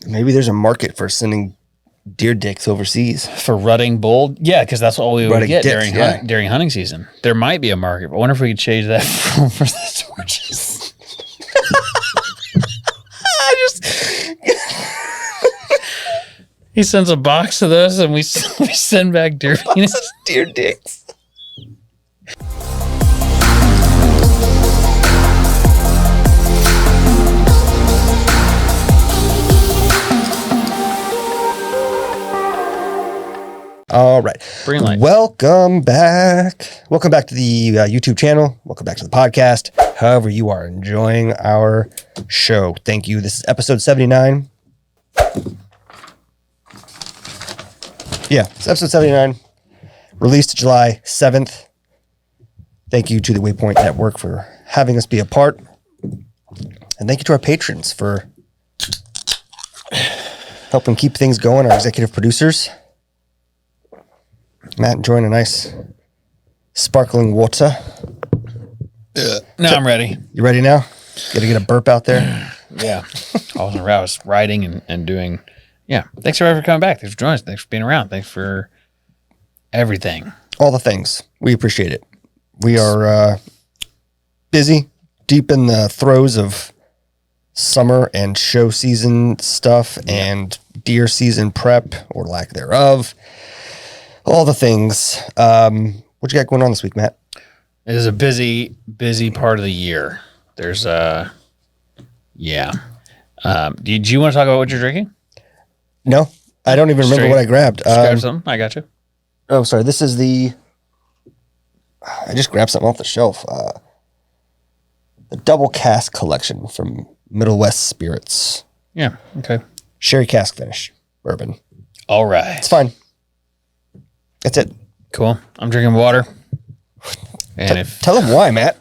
Maybe there's a market for sending deer dicks overseas. For rutting bull? Yeah, because that's all we would get dicks, during hunting season. There might be a market, but I wonder if we could change that for the torches. He sends a box of those, and we send back deer penis. Deer dicks. All right. Green light. Welcome back. Welcome back to the YouTube channel. Welcome back to the podcast. However you are enjoying our show. Thank you. This is episode 79. Yeah, it's episode 79. Released July 7th. Thank you to the Waypoint Network for having us be a part. And thank you to our patrons for helping keep things going, our executive producers. Matt enjoying a nice sparkling water. Now I'm ready. You ready now? Got to get a burp out there? Yeah. I was writing and doing. Yeah. Thanks for coming back. Thanks for joining us. Thanks for being around. Thanks for everything. All the things. We appreciate it. We are busy, deep in the throes of summer and show season stuff and deer season prep or lack thereof. All the things. What you got going on this week, Matt? It is a busy part of the year. There's yeah. Did you want to talk about what you're drinking? No, I don't even remember what I grabbed. Grab something. I got you. Oh, sorry. This is I just grabbed something off the shelf. The Double Cask Collection from Middle West Spirits. Yeah. Okay. Sherry cask finish bourbon. All right. It's fine. That's it. Cool. I'm drinking water. And tell them why, Matt.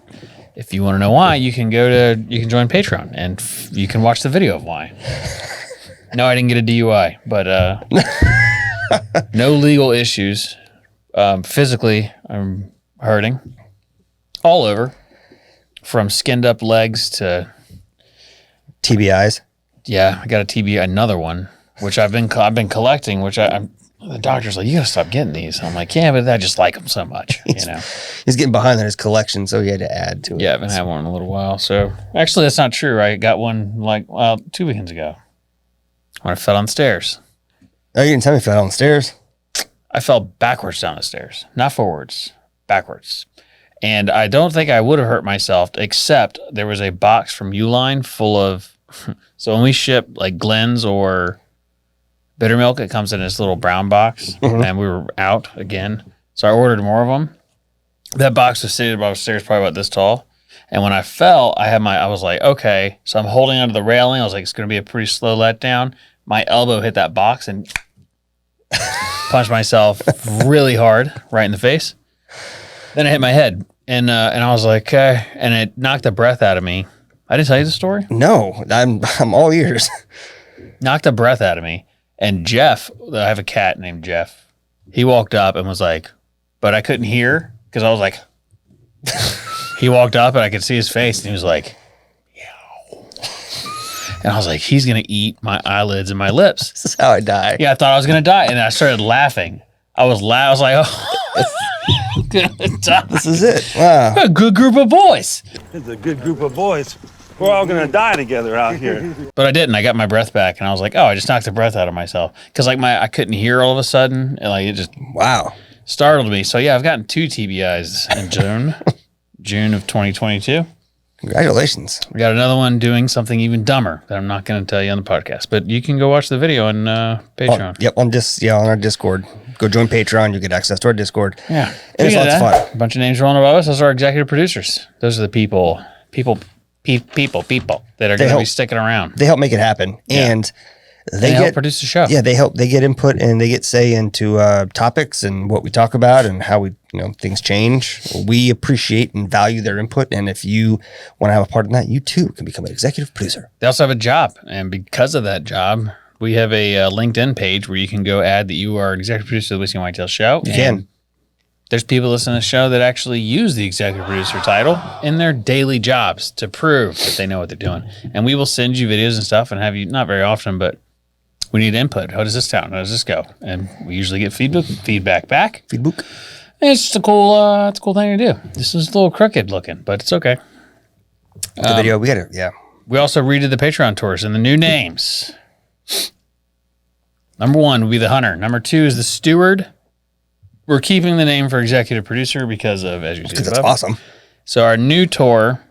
If you want to know why, you can join Patreon and you can watch the video of why. No, I didn't get a DUI, but no legal issues. Physically, I'm hurting all over, from skinned up legs to TBIs. Yeah, I got a TBI, another one, which I've been collecting. Which the doctor's like, you gotta stop getting these. I'm like, yeah, but I just like them so much, you know. He's getting behind on his collection, so he had to add to it. Yeah, I haven't had one in a little while. So actually, that's not true. I got one 2 weekends ago when I fell down the stairs. Oh, you didn't tell me you fell down the stairs? I fell backwards down the stairs, not forwards, backwards. And I don't think I would have hurt myself, except there was a box from Uline full of. So when we ship like Glenn's or bitter milk, it comes in this little brown box, and we were out again. So I ordered more of them. That box was sitting above the stairs, probably about this tall. And when I fell, I was like, okay. So I'm holding onto the railing. I was like, it's going to be a pretty slow letdown. My elbow hit that box and punched myself really hard right in the face. Then I hit my head, and I was like, okay. And it knocked the breath out of me. I didn't tell you the story? No, I'm all ears. Knocked the breath out of me. And Jeff, I have a cat named Jeff. He walked up and was like, but I couldn't hear because I was like, he walked up and I could see his face and he was like, yow. And I was like, he's going to eat my eyelids and my lips. This is how I die. Yeah, I thought I was going to die. And I started laughing. I was like, oh, I'm going to die. This is it. Wow. A good group of boys. It's a good group of boys. We're all going to die together out here. But I didn't. I got my breath back, and I was like, oh, I just knocked the breath out of myself. Because I couldn't hear all of a sudden. And it just startled me. So, yeah, I've gotten 2 TBIs in June of 2022. Congratulations. We got another one doing something even dumber that I'm not going to tell you on the podcast. But you can go watch the video on Patreon. On our Discord. Go join Patreon. You get access to our Discord. Yeah. And it's lots of fun. A bunch of names rolling above us. Those are our executive producers. Those are the people that are going to be sticking around. They help make it happen. Yeah. And they help produce the show. Yeah, they get input and they get say into topics and what we talk about and how we, things change. We appreciate and value their input. And if you want to have a part in that, you too can become an executive producer. They also have a job. And because of that job, we have a LinkedIn page where you can go add that you are an executive producer of the Whiskey and Whitetails show. You can. There's people listening to the show that actually use the executive producer title in their daily jobs to prove that they know what they're doing. And we will send you videos and stuff and have you, not very often, but We need input. How does this sound? How does this go? And we usually get feedback back. Feedback. And it's just a cool thing to do. This is a little crooked looking, but it's okay. The video, we got it. Yeah. We also redid the Patreon tours and the new names. Number 1 would be the Hunter. Number 2 is the Steward. We're keeping the name for executive producer because of, as you see, Because that's awesome. So our new tour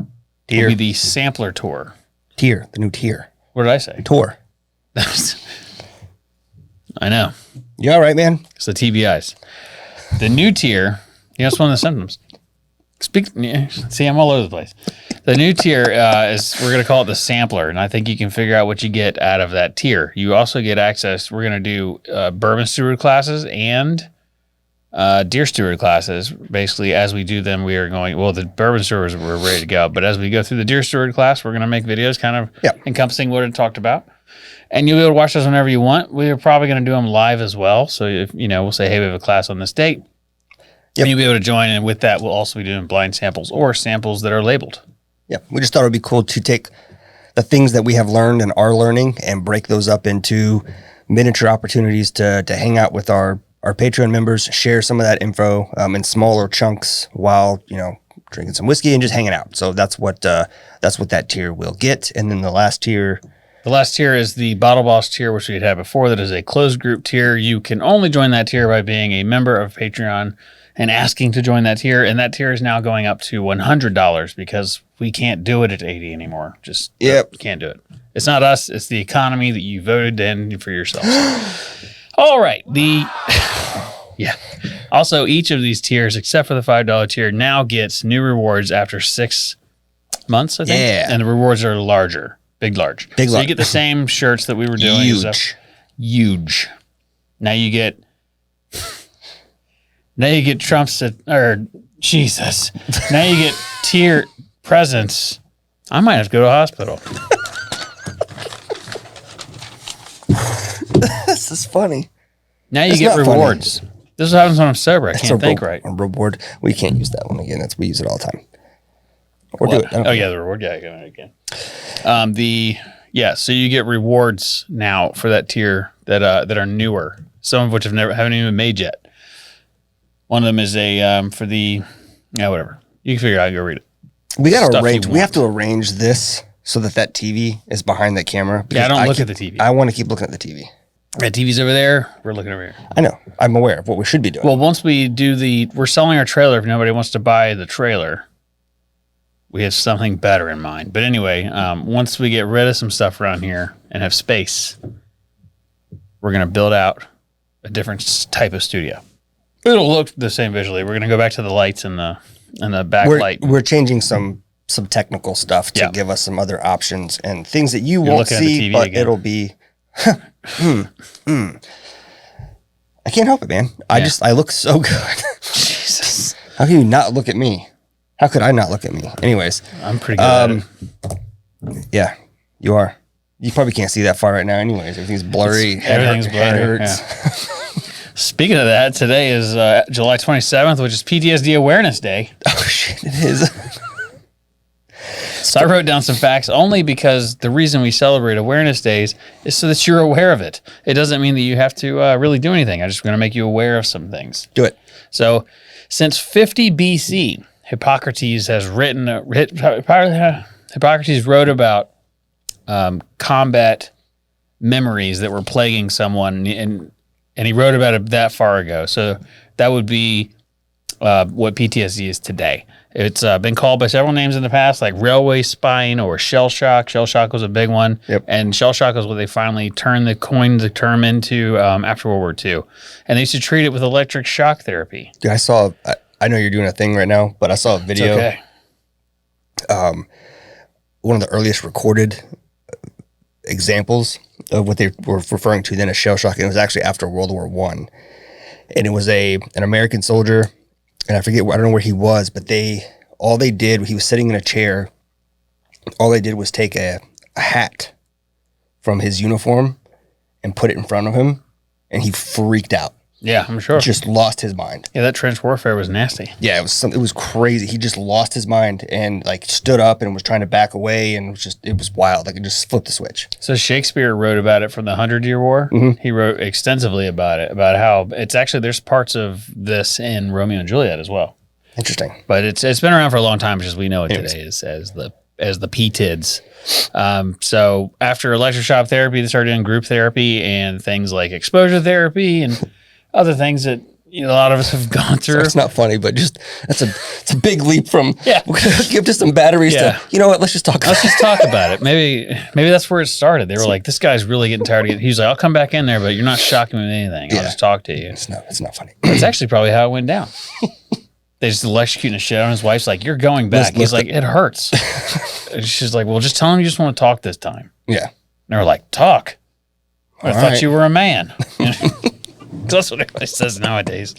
Tier. will be the Sampler Tour. Tier. The new tier. What did I say? Tour. I know. You all right, man? It's the TBIs. The new tier, that's one of the symptoms. See, I'm all over the place. The new tier is, we're going to call it the Sampler, and I think you can figure out what you get out of that tier. You also get access. We're going to do bourbon steward classes and deer steward classes. Basically, as we do them, we are going, well, the bourbon stewards were ready to go, but as we go through the deer steward class, we're going to make videos kind of encompassing what it talked about. And you'll be able to watch those whenever you want. We're probably going to do them live as well. So, if we'll say, hey, we have a class on this date. Yep. And you'll be able to join. And with that, we'll also be doing blind samples or samples that are labeled. Yeah. We just thought it would be cool to take the things that we have learned and are learning and break those up into miniature opportunities to hang out with our Patreon members, share some of that info in smaller chunks while, drinking some whiskey and just hanging out. So that's what that tier will get. And then the last tier... The last tier is the Bottle Boss tier, which we had before. That is a closed group tier. You can only join that tier by being a member of Patreon and asking to join that tier. And that tier is now going up to $100 because we can't do it at $80 anymore. Just can't do it. It's not us. It's the economy that you voted in for yourselves. All right. Also, each of these tiers, except for the $5 tier, now gets new rewards after 6 months, I think. Yeah. And the rewards are larger. Big, large. So you get the same shirts that we were doing. Huge. Now you get Trump's, Jesus. Now you get tier presents. I might have to go to a hospital. This is funny. Now you get rewards. Funny. This is what happens when I'm sober. I can't think right. A reward. We can't use that one again. We use it all the time. Or do it. The reward. Yeah, again. So you get rewards now for that tier that are newer. Some of which haven't even been made yet. One of them is whatever. You can figure it out. Go read it. We got to arrange. We have to arrange this so that TV is behind that camera. Yeah, I don't look at the TV. I want to keep looking at the TV. That TV's over there. We're looking over here. I know. I'm aware of what we should be doing. Well, once we do we're selling our trailer. If nobody wants to buy the trailer, we have something better in mind. But anyway, once we get rid of some stuff around here and have space, we're going to build out a different type of studio. It'll look the same visually. We're going to go back to the lights and the backlight. We're changing some technical stuff to give us some other options and things that you won't see, but again. It'll be... I can't help it, man. I look so good. Jesus. How can you not look at me? How could I not look at me? Anyways. I'm pretty good at it. Yeah, you are. You probably can't see that far right now anyways. Everything's blurry. Everything's blurry. Yeah. Speaking of that, today is July 27th, which is PTSD Awareness Day. Oh, shit, it is. So I wrote down some facts only because the reason we celebrate awareness days is so that you're aware of it. It doesn't mean that you have to really do anything. I'm just going to make you aware of some things. Do it. So since 50 BC, Hippocrates wrote about combat memories that were plaguing someone, and he wrote about it that far ago. So that would be what PTSD is today. It's been called by several names in the past, like railway spine or shell shock. Shell shock was a big one. Yep. And shell shock is what they finally coined the term into after World War II. And they used to treat it with electric shock therapy. Dude, I know you're doing a thing right now, but I saw a video. It's okay. One of the earliest recorded examples of what they were referring to then as shell shock. And it was actually after World War I. And it was an American soldier. And I don't know where he was, but he was sitting in a chair. All they did was take a hat from his uniform and put it in front of him, and he freaked out. Yeah, I'm sure. Just lost his mind. Yeah, that trench warfare was nasty. Yeah, it was crazy. He just lost his mind and like stood up and was trying to back away, and it was wild. Like it just flipped the switch. So Shakespeare wrote about it from the 100-Year War. Mm-hmm. He wrote extensively about it, about how it's actually, there's parts of this in Romeo and Juliet as well. Interesting. But it's been around for a long time, just we know it today as the PTIDs. So after electroshock therapy, they started doing group therapy and things like exposure therapy and other things that a lot of us have gone through. So it's not funny, but just it's a big leap from we're gonna give just some batteries to what, let's just talk about it. Maybe that's where it started. They were like, this guy's really getting tired of it. He's like, I'll come back in there, but you're not shocking me with anything. I'll just talk to you. It's not funny. It's actually probably how it went down. They just electrocuting the shit on his wife's like, you're going back. He's like, it hurts. She's like, well, just tell him you just want to talk this time. Yeah. And they're like, talk. I thought right. you were a man. That's what everybody says nowadays.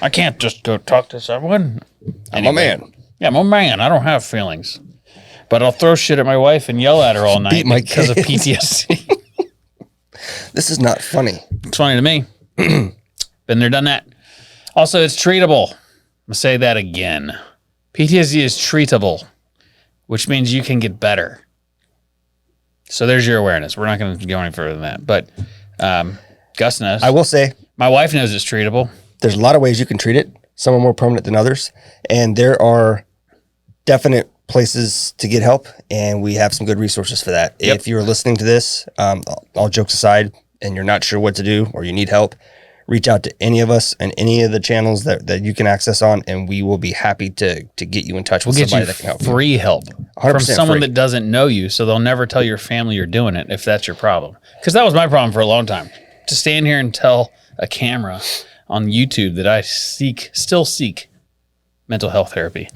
I can't just go talk to someone. I'm a man. Yeah, I'm a man. I don't have feelings. But I'll throw shit at my wife and yell at her all night because of PTSD. This is not funny. It's funny to me. Been there, done that. Also, it's treatable. I'm going to say that again. PTSD is treatable, which means you can get better. So there's your awareness. We're not going to go any further than that. But Gus knows. I will say, my wife knows it's treatable. There's a lot of ways you can treat it. Some are more permanent than others. And there are definite places to get help. And we have some good resources for that. Yep. If you're listening to this, all jokes aside, and you're not sure what to do or you need help, reach out to any of us and any of the channels that you can access on, and we will be happy to get you in touch with somebody that can help. Free help from someone that doesn't know you, so they'll never tell your family you're doing it if that's your problem. Because that was my problem for a long time. To stand here and tell a camera on YouTube that I still seek mental health therapy.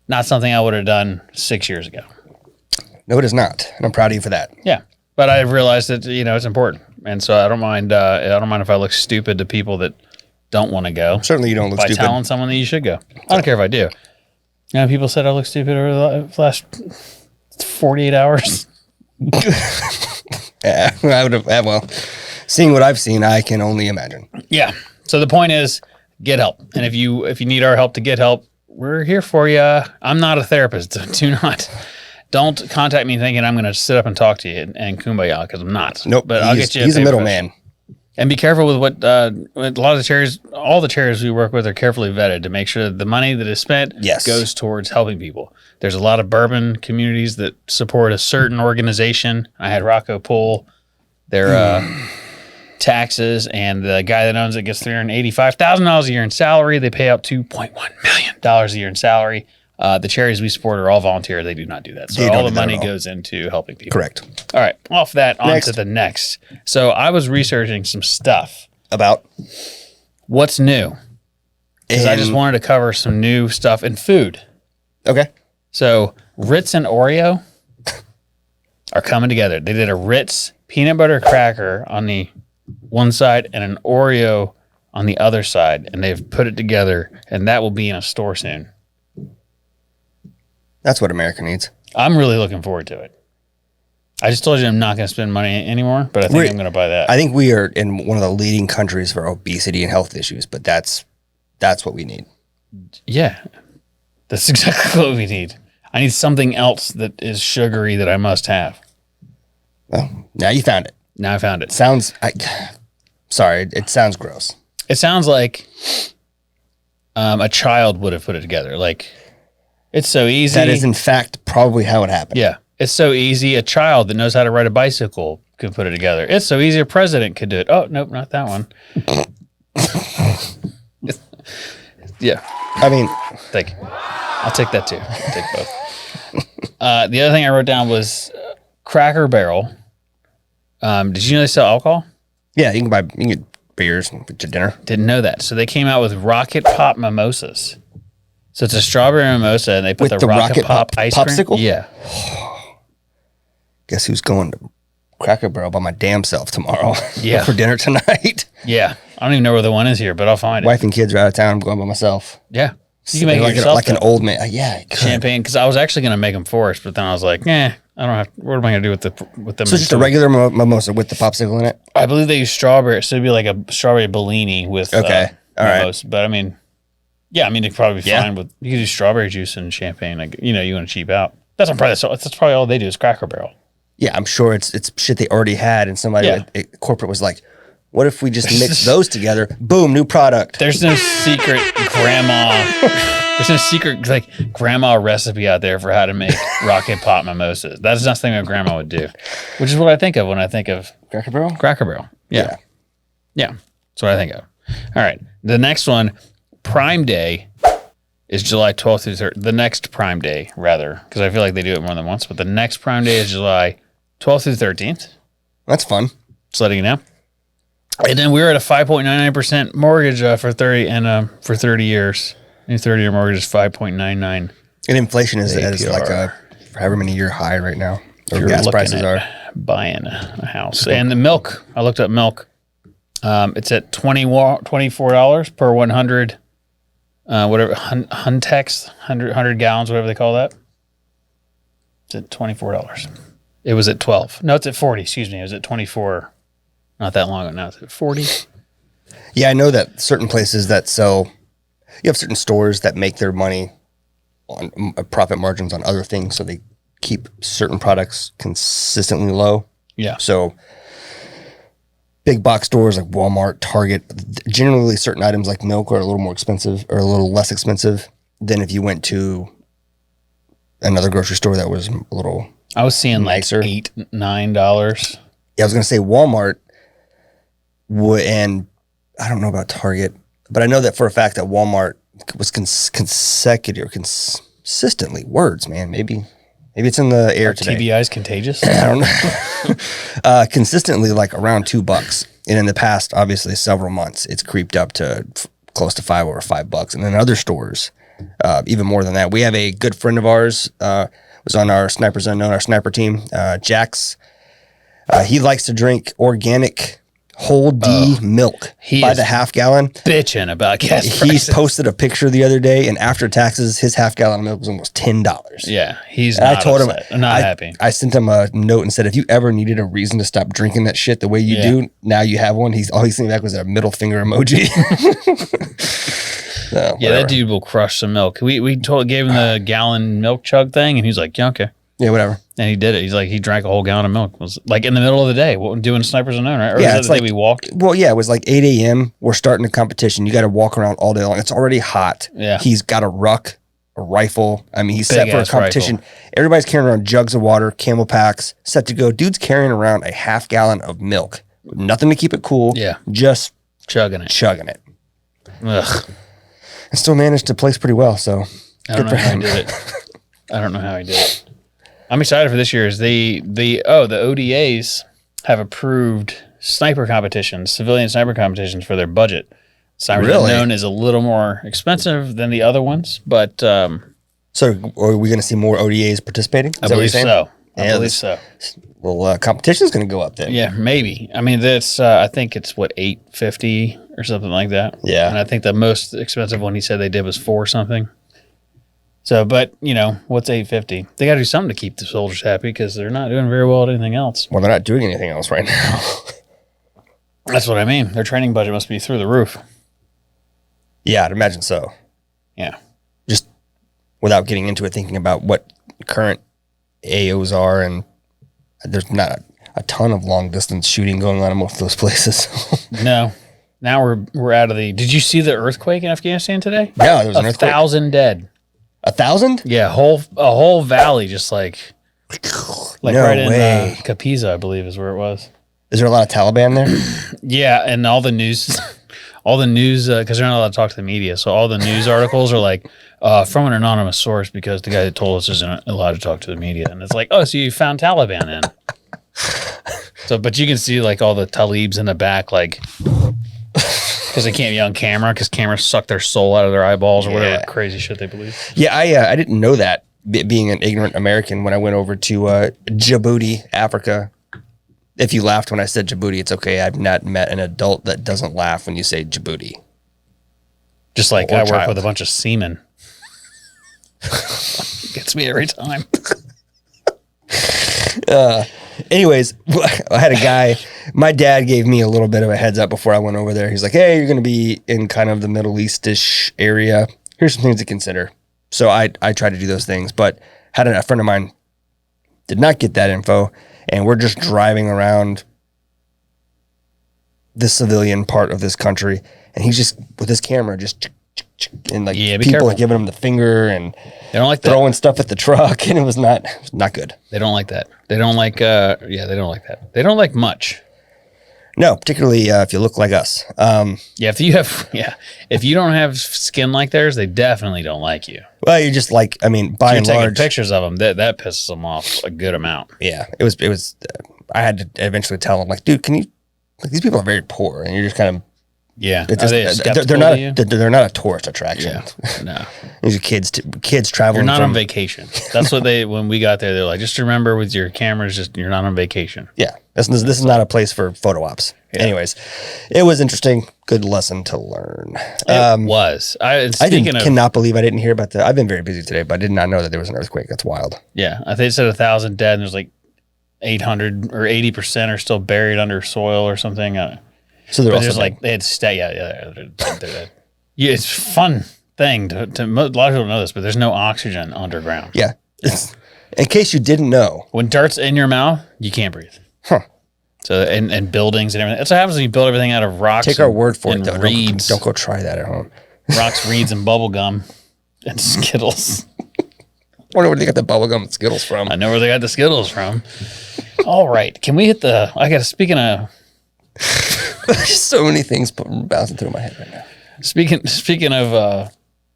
Not something I would have done 6 years ago. No, it is not, and I'm proud of you for that. Yeah, but I realized that it's important, and so I don't mind. I don't mind if I look stupid to people that don't want to go. Certainly, you don't look stupid. By telling someone that you should go. I don't care if I do. People said I look stupid over the last 48 hours. Yeah, I would have. Well, seeing what I've seen, I can only imagine. Yeah. So the point is, get help, and if you need our help to get help, we're here for you. I'm not a therapist. Don't contact me thinking I'm going to sit up and talk to you and kumbaya, because I'm not. Nope. But I'll get you. He's a middleman. And be careful with what a lot of the charities, all the charities we work with are carefully vetted to make sure that the money that is spent goes towards helping people. There's a lot of bourbon communities that support a certain organization. I had Rocco pull their taxes, and the guy that owns it gets $385,000 a year in salary. They pay out $2.1 million a year in salary. The charities we support are all volunteer. They do not do that. So all the money goes into helping people. Correct. All right. Off that, on to the next. So I was researching some stuff. About? What's new? Because I just wanted to cover some new stuff in food. Okay. So Ritz and Oreo are coming together. They did a Ritz peanut butter cracker on the one side and an Oreo on the other side, and they've put it together, and that will be in a store soon. That's what America needs. I'm really looking forward to it. I just told you I'm not going to spend money anymore, but I think I'm going to buy that. I think we are in one of the leading countries for obesity and health issues, but that's what we need. Yeah, that's exactly what we need. I need something else that is sugary that I must have. Well, now you found it. Now I found it. Sorry, it sounds gross. It sounds like a child would have put it together. Like, it's so easy. That is, in fact, probably how it happened. Yeah. It's so easy. A child that knows how to ride a bicycle could put it together. It's so easy. A president could do it. Oh, nope, not that one. Yeah. I mean, thank you. I'll take that too. I'll take both. The other thing I wrote down was Cracker Barrel. Did you know they sell alcohol? Yeah, you can get beers and put your dinner. Didn't know that. So they came out with Rocket Pop mimosas. So it's a strawberry mimosa, and they put the Rocket Pop ice popsicle? cream. Yeah. Guess who's going to Cracker Barrel by my damn self tomorrow? Yeah. For dinner tonight. Yeah. I don't even know where the one is here, but I'll find it. Wife and kids are out of town. I'm going by myself. Yeah. You can make it yourself. Like an old man. Yeah. Champagne, because I was actually going to make them for us, but then I was like, I don't have. What am I gonna do with them? So just a regular mimosa with the popsicle in it. I believe they use strawberry, so it'd be like a strawberry Bellini with All right. mimosa. But I mean, yeah, I mean it'd probably be fine with. You could do strawberry juice and champagne. Like you want to cheap out. That's probably all they do is Cracker Barrel. Yeah, I'm sure it's shit they already had, and somebody at corporate was like, "What if we just mix those together? Boom, new product." There's no secret grandma. There's no secret like grandma recipe out there for how to make rocket pot mimosas. That's not something my grandma would do, which is what I think of when I think of Cracker Barrel. Cracker Barrel. Yeah. That's what I think of. All right, the next one, Prime Day, is July 12th through 13th. The next Prime Day, rather, because I feel like they do it more than once. But the next Prime Day is July 12th through 13th. That's fun. Just letting you know. And then we're at a 5.99% mortgage for 30 years. New 30-year mortgage is 5.99. And inflation is like a however many year high right now. Or gas prices are buying a house. And the milk, I looked up milk. It's at $24 per 100. Whatever, Huntex, 100 gallons, whatever they call that. It's at $24. It was at 12. No, it's at 40. Excuse me. It was at 24 not that long ago. Now it's at 40. Yeah, I know that certain places that sell, you have certain stores that make their money on profit margins on other things, so they keep certain products consistently low. Yeah. So big box stores like Walmart, Target, generally certain items like milk are a little more expensive or a little less expensive than if you went to another grocery store that was a little I was seeing nicer. Like $8, $9. Yeah, I was going to say Walmart and I don't know about Target, but I know that for a fact that Walmart was consistently words, man. Maybe it's in the air today. TBI is contagious. I don't know. Consistently like around $2. And in the past, obviously several months, it's creeped up to close to $5 over $5. And then other stores, even more than that. We have a good friend of ours, was on our Snipers Unknown, our sniper team, Jax. He likes to drink organic whole D milk by the half gallon. Bitching about gas He prices. posted a picture the other day, and after taxes, his half gallon of milk was almost $10. Yeah, he's And not I told upset. him, not happy. I sent him a note and said, if you ever needed a reason to stop drinking that shit the way you do, now you have one. All he sent me back was a middle finger emoji. So, yeah, whatever. that dude will crush some milk. We gave him the gallon milk chug thing, and he's like, yeah, okay. Yeah, whatever. And he did it. He's like, he drank a whole gallon of milk. It was like in the middle of the day, doing Snipers Unknown, right? Or Yeah, was it's that the like day we walked. Well, yeah, it was like 8 a.m. We're starting a competition. You got to walk around all day long. It's already hot. Yeah. He's got a ruck, a rifle. I mean, he's set for a Big-ass competition. rifle. Everybody's carrying around jugs of water, camel packs, set to go. Dude's carrying around a half gallon of milk. Nothing to keep it cool. Yeah. Just Chugging it. chugging it. Ugh. And still managed to place pretty well. So I don't know how he did it. I don't know how he did it. I'm excited for this year's. The ODAs have approved sniper competitions, civilian sniper competitions for their budget. Snipers Unknown is a little more expensive than the other ones, but So are we going to see more ODAs participating? I believe so. I believe so. Well, competition is going to go up then. Yeah, maybe. I mean, that's I think it's what $850 or something like that. Yeah. And I think the most expensive one he said they did was $4 something. So, but what's $850? They got to do something to keep the soldiers happy because they're not doing very well at anything else. Well, they're not doing anything else right now. That's what I mean. Their training budget must be through the roof. Yeah, I'd imagine so. Yeah. Just without getting into it, thinking about what current AOs are, and there's not a ton of long distance shooting going on in most of those places. No. Now we're out of the. Did you see the earthquake in Afghanistan today? Yeah, there was an earthquake. 1,000 dead. 1,000? Yeah, a whole valley just like No right way. in Kapiza, I believe is where it was. Is there a lot of Taliban there? Yeah, and all the news, because they're not allowed to talk to the media, so all the news articles are like from an anonymous source because the guy that told us isn't allowed to talk to the media, and it's like, oh, so you found Taliban in. So, but you can see like all the Talibs in the back, like. Because they can't be on camera because cameras suck their soul out of their eyeballs or whatever crazy shit they believe. Yeah, I didn't know that, being an ignorant American, when I went over to Djibouti, Africa. If you laughed when I said Djibouti, it's okay. I've not met an adult that doesn't laugh when you say Djibouti. Just like Or I work child. with a bunch of seamen. Gets me every time. Anyways, I had a guy, my dad gave me a little bit of a heads up before I went over there. He's like, hey, you're going to be in kind of the Middle East-ish area. Here's some things to consider. So I tried to do those things, but had a friend of mine did not get that info, and we're just driving around the civilian part of this country, and he's just, with his camera, just and like people are giving him the finger and they don't like throwing stuff at the truck, and it was not good. They don't like that. They don't like they don't like that. They don't like much. No, particularly if you look like us. If you don't have skin like theirs, they definitely don't like you. Well, you just like, I mean, by and large, pictures of them, that pisses them off a good amount. Yeah, it was. I had to eventually tell them, like, dude, can you? Like, these people are very poor, and you're just kind of. Yeah, they're not a tourist attraction. Yeah, no. These are kids traveling. You're not on vacation. That's what when we got there, they're like, just remember with your cameras, you're not on vacation. Yeah, this is not a place for photo ops. Yeah. Anyways, it was interesting. Good lesson to learn. It was. Cannot believe I didn't hear about I've been very busy today, but I did not know that there was an earthquake. That's wild. Yeah, I think they said 1,000 dead, and there's like 800 or 80% are still buried under soil or something. So they're also like they had stay. Yeah. It's a fun thing to a lot of people know this, but there's no oxygen underground. Yeah. In case you didn't know, when dirt's in your mouth, you can't breathe. Huh. So and buildings and everything. That's what happens when you build everything out of rocks. Take our word for it, though. Reeds. Don't go try that at home. Rocks, reeds, and bubble gum and Skittles. I wonder where they got the bubble gum and Skittles from. I know where they got the Skittles from. All right, can we hit speaking of. There's so many things bouncing through my head right now. Speaking of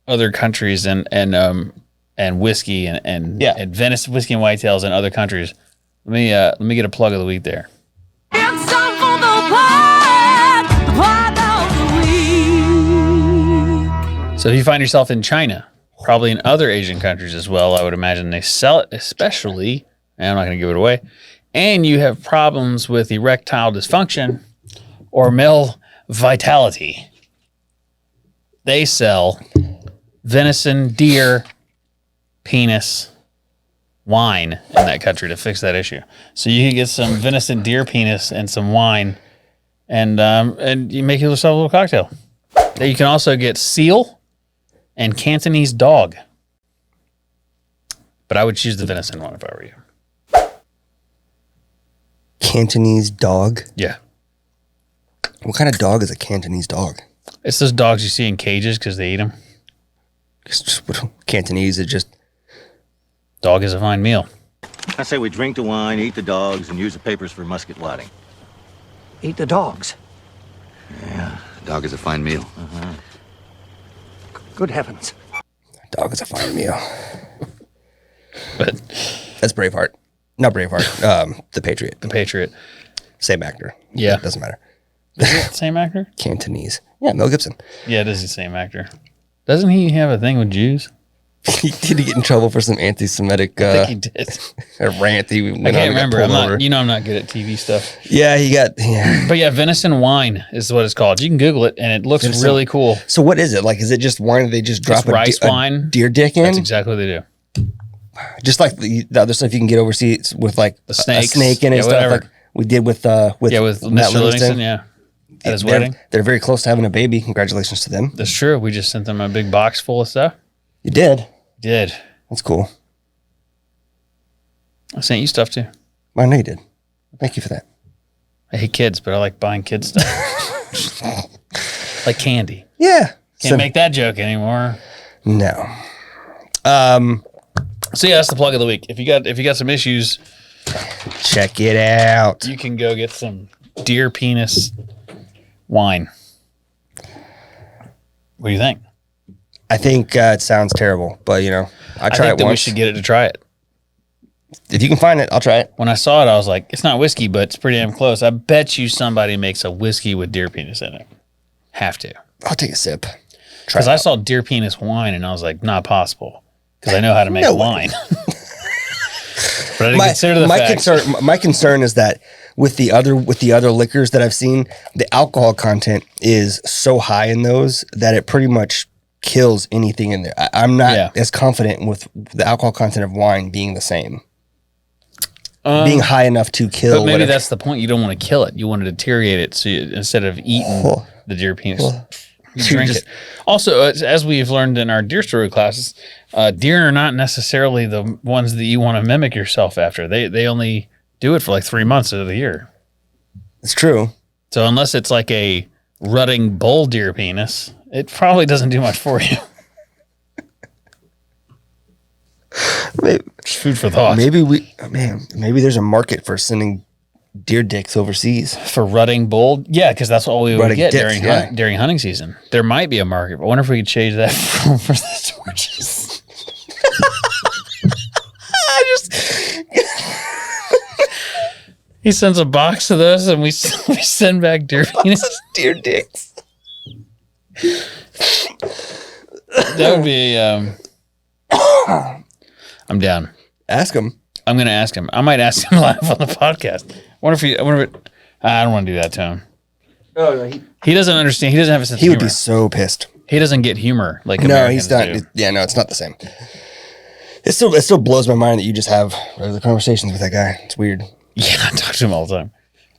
other countries and whiskey and Venice whiskey and whitetails in other countries, let me get a plug of the week there. It's time for the plug of the week. So if you find yourself in China, probably in other Asian countries as well, I would imagine they sell it, especially, and I'm not going to give it away, and you have problems with erectile dysfunction or male vitality, they sell venison, deer, penis, wine in that country to fix that issue. So you can get some venison, deer, penis, and some wine, and you make yourself a little cocktail. Then you can also get seal and Cantonese dog. But I would choose the venison one if I were you. Cantonese dog? Yeah. What kind of dog is a Cantonese dog? It's those dogs you see in cages because they eat them. Cantonese is just... Dog is a fine meal. I say we drink the wine, eat the dogs, and use the papers for musket lotting. Eat the dogs? Yeah, dog is a fine meal. Uh-huh. Good heavens. Dog is a fine meal. But that's Braveheart. Not Braveheart. The Patriot. The Patriot. Same actor. Yeah. Doesn't matter. Is it the same actor? Cantonese. Yeah, Mel Gibson. Yeah, it is the same actor. Doesn't he have a thing with Jews? Did he get in trouble for some anti-Semitic I think he did. Rant? I can't remember. I'm not good at TV stuff. Yeah, he got. Yeah. But yeah, venison wine is what it's called. You can Google it, and it looks really cool. So what is it like? Is it just wine that they just drop rice a wine, deer dick in? That's exactly what they do. Just like the other stuff you can get overseas with like the snakes. A snake in it, and stuff like we did with Mr. Livingston. Yeah, at his wedding. They're very close to having a baby. Congratulations to them. That's true. We just sent them a big box full of stuff. You did. Did. That's cool. I sent you stuff too. I know you did. Thank you for that. I hate kids, but I like buying kids stuff. Like candy. Yeah. Can't make that joke anymore. No. So yeah, that's the plug of the week. If you got some issues, check it out. You can go get some deer penis wine. What do you think? I think it sounds terrible, but I think we should get it to try it. If you can find it, I'll try it. When I saw it, I was like, it's not whiskey, but it's pretty damn close. I bet you somebody makes a whiskey with deer penis in it. Have to. I'll take a sip. Because I saw deer penis wine, and I was like, not possible. Because I know how to make wine. But I didn't consider the facts. My concern is that with the other liquors that I've seen, the alcohol content is so high in those that it pretty much kills anything in there. I'm not as confident with the alcohol content of wine being the same. being high enough to kill. But maybe whatever. that's the point. You don't want to kill it. You want to deteriorate it. So instead of eating the deer penis, you drink it. Also, as we've learned in our deer story classes, deer are not necessarily the ones that you want to mimic yourself after. They only do it for like 3 months of the year. It's true. So unless it's like a rutting bull deer penis, it probably doesn't do much for you. Just food for thought. Maybe there's a market for sending deer dicks overseas. For rutting bull? Yeah, because that's all we would Rutting get dicks, during hunting season. There might be a market, but I wonder if we could change that for the torches. He sends a box of those and we send back deer penis. Deer dicks. That would be I'm down. Ask him. I'm going to ask him. I might ask him live on the podcast. I don't want to do that to him. Oh, no, He doesn't understand. He doesn't have a sense of he would humor. be so pissed. He doesn't get humor like No, Americans he's not. do. Yeah, no, it's not the same. It still blows my mind that you just have regular conversations with that guy. It's weird. Yeah, I talk to him all the time.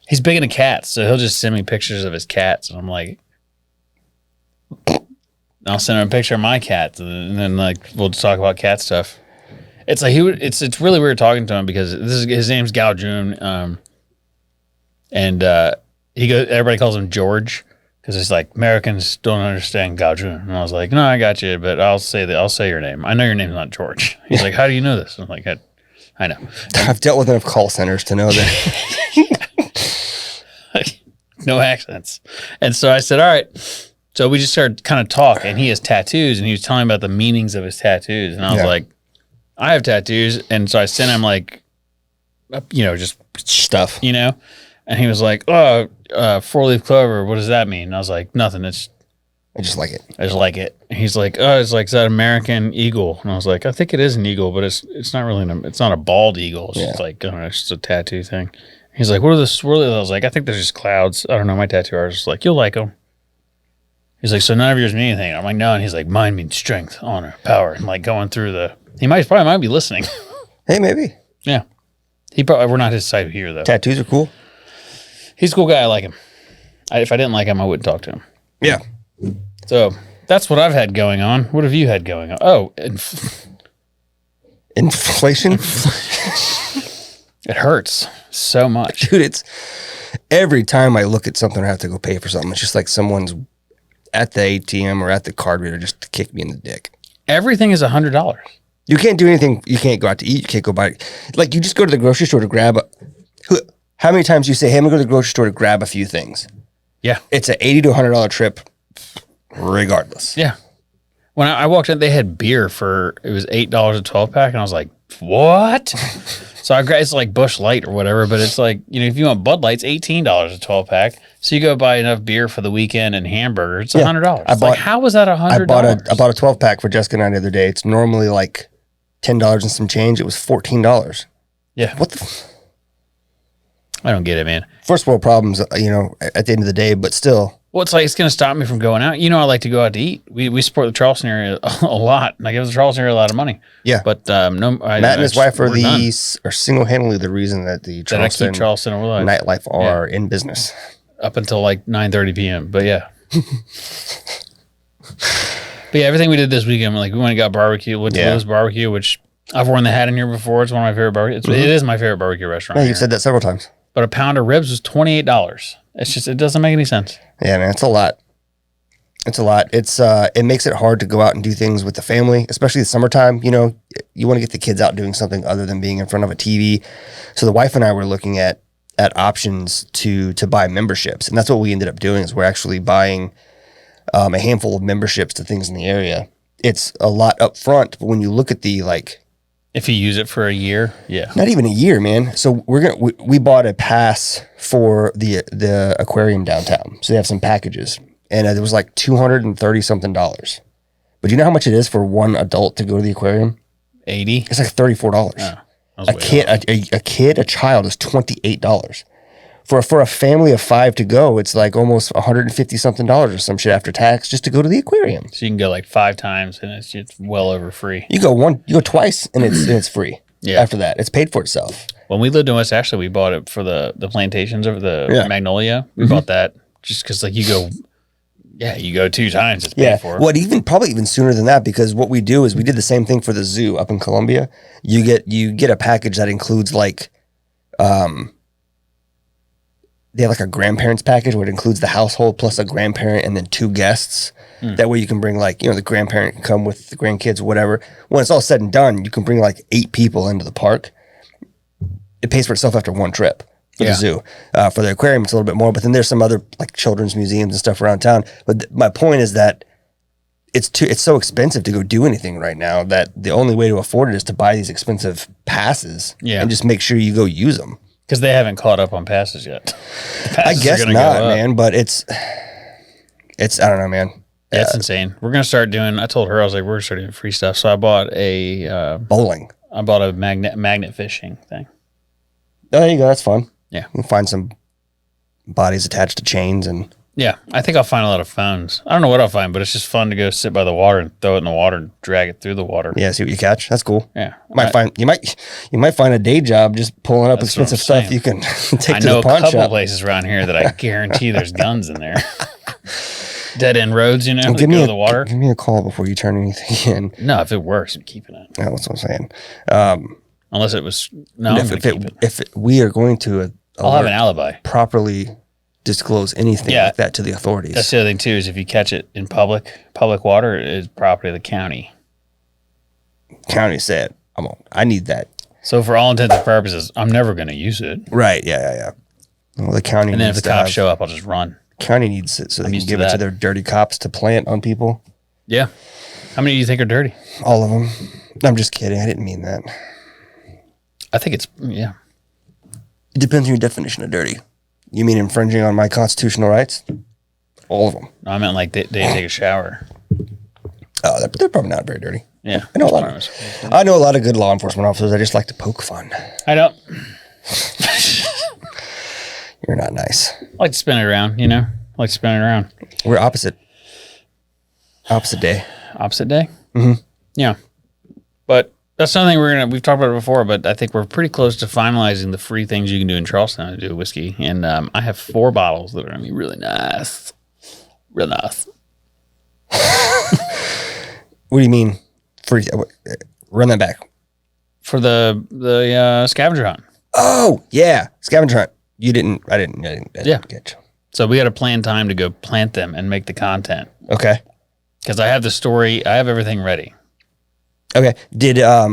He's big into cats, so he'll just send me pictures of his cats, and I'm like, I'll send him a picture of my cats, and then like we'll just talk about cat stuff. It's like it's really weird talking to him because his name's Gao Jun, and everybody calls him George because it's like Americans don't understand Gao Jun, and I was like, no, I got you, but I'll say your name. I know your name's not George. He's like, how do you know this? I'm like, I know. I've dealt with enough call centers to know that. No accents. And so I said, all right. So we just started kind of talk, and he has tattoos, and he was telling me about the meanings of his tattoos. And I was like, I have tattoos. And so I sent him like, just Stuff. and he was like, oh, 4-leaf clover. What does that mean? And I was like, nothing. I just like it. I just like it. And he's like, oh, it's like that American eagle. And I was like, I think it is an eagle, but it's not really, it's not a bald eagle. It's just like, I don't know, it's just a tattoo thing. He's like, what are the swirly? I was like, I think they're just clouds. I don't know. My tattoo artist was like, you'll like them. He's like, so none of yours mean anything. I'm like, no. And he's like, mine means strength, honor, power. And like going through he probably might be listening. Hey, maybe. Yeah. We're not his type here though. Tattoos are cool. He's a cool guy. I like him. If I didn't like him, I wouldn't talk to him. Yeah. So that's what I've had going on. What have you had going on? Oh, Inflation? it hurts so much. Dude, it's every time I look at something or have to go pay for something, it's just like someone's at the ATM or at the card reader just to kick me in the dick. Everything is $100. You can't do anything. You can't go out to eat. You can't go buy. Like, you just go to the grocery store to grab how many times do you say, hey, I'm going to go to the grocery store to grab a few things? Yeah. It's an $80 to $100 trip regardless. Yeah. When I walked in, they had beer it was $8 a 12 pack. And I was like, what? So I grabbed, it's like Busch Light or whatever, but it's like, if you want Bud Light, it's $18 a 12 pack. So you go buy enough beer for the weekend and hamburger, it's $100. How was that $100? I bought a 12 pack for Jessica and I the other day. It's normally like $10 and some change. It was $14. Yeah. What the? I don't get it, man. First world problems, at the end of the day, but still. Well, it's like it's going to stop me from going out. I like to go out to eat. We support the Charleston area a lot, and I give the Charleston area a lot of money. Yeah, but no, Matt and his wife are single-handedly the reason that the Charleston nightlife are in business up until like 9:30 p.m. But yeah, everything we did this weekend, like we went and got barbecue, went to Lou's Barbecue, which I've worn the hat in here before. It's one of my favorite barbecues. It is my favorite barbecue restaurant. Yeah, you've said that several times. But a pound of ribs was $28. It's just, it doesn't make any sense. Yeah, man, it's a lot. It's a lot. It makes it hard to go out and do things with the family, especially the summertime. You want to get the kids out doing something other than being in front of a TV. So the wife and I were looking at options to buy memberships, and that's what we ended up doing. Is we're actually buying a handful of memberships to things in the area. It's a lot up front, but when you look at if you use it for a year, yeah. Not even a year, man. So we bought a pass for the aquarium downtown. So they have some packages, and it was like $230 something. But do you know how much it is for one adult to go to the aquarium? $80. It's like $34. Oh, a child is $28. For a family of 5 to go, it's like almost $150 something or some shit after tax just to go to the aquarium. So you can go like 5 times and it's well over free. You go twice and it's free. Yeah. After that, it's paid for itself. When we lived in West Ashley, we bought it for the plantations of the Magnolia. We bought that just because like you go 2 times, it's paid for. What probably even sooner than that, because what we do is we did the same thing for the zoo up in Columbia. You get a package that includes like they have like a grandparents package where it includes the household plus a grandparent and then 2 guests. That way you can bring like, the grandparent can come with the grandkids, whatever. When it's all said and done, you can bring like 8 people into the park. It pays for itself after one trip for the zoo. For the aquarium, it's a little bit more, but then there's some other like children's museums and stuff around town. But my point is that it's so expensive to go do anything right now that the only way to afford it is to buy these expensive passes and just make sure you go use them. Because they haven't caught up on passes yet. I guess not, man, but it's I don't know, man. Yeah, it's insane. We're going to start doing, I told her, I was like, we're going to start doing free stuff. So I bought a bowling. I bought a magnet fishing thing. Oh, there you go. That's fun. Yeah. You can find some bodies attached to chains and. Yeah. I think I'll find a lot of phones. I don't know what I'll find, but it's just fun to go sit by the water and throw it in the water and drag it through the water. Yeah. See what you catch. That's cool. Yeah. You might find a day job just pulling up expensive stuff you can take to the pawn shop. I know a couple places around here that I guarantee there's guns in there. Dead end roads, give me the water. Give me a call before you turn anything in. No, if it works, I'm keeping it. Yeah, that's what I'm saying. Unless it was if we are going to, I'll have an alibi. Properly disclose anything like that to the authorities. That's the other thing too. Is if you catch it in public water, it is property of the county. County said, I need that. So for all intents and purposes, I'm never going to use it. Right? Yeah. Well, the county. And then if the cops show up, I'll just run. County needs it so they can give it to their dirty cops to plant on people. Yeah. How many do you think are dirty? All of them. I'm just kidding. I didn't mean that. I think it's, yeah. It depends on your definition of dirty. You mean infringing on my constitutional rights? All of them. No, I meant like they take a shower. Oh, they're probably not very dirty. Yeah. I know a lot of good law enforcement officers. I just like to poke fun. I don't. You're not nice. I like to spin it around, I like to spin it around. We're opposite. Opposite day. Opposite day? Mm-hmm. Yeah. But that's something we've talked about it before, but I think we're pretty close to finalizing the free things you can do in Charleston to do whiskey. And I have 4 bottles that are going to be really nice. Real nice. What do you mean? Free? Run that back. For the scavenger hunt. Oh, yeah. Scavenger hunt. I didn't get you. So we got to plan time to go plant them and make the content. Okay. Because I have the story. I have everything ready. Okay. Did are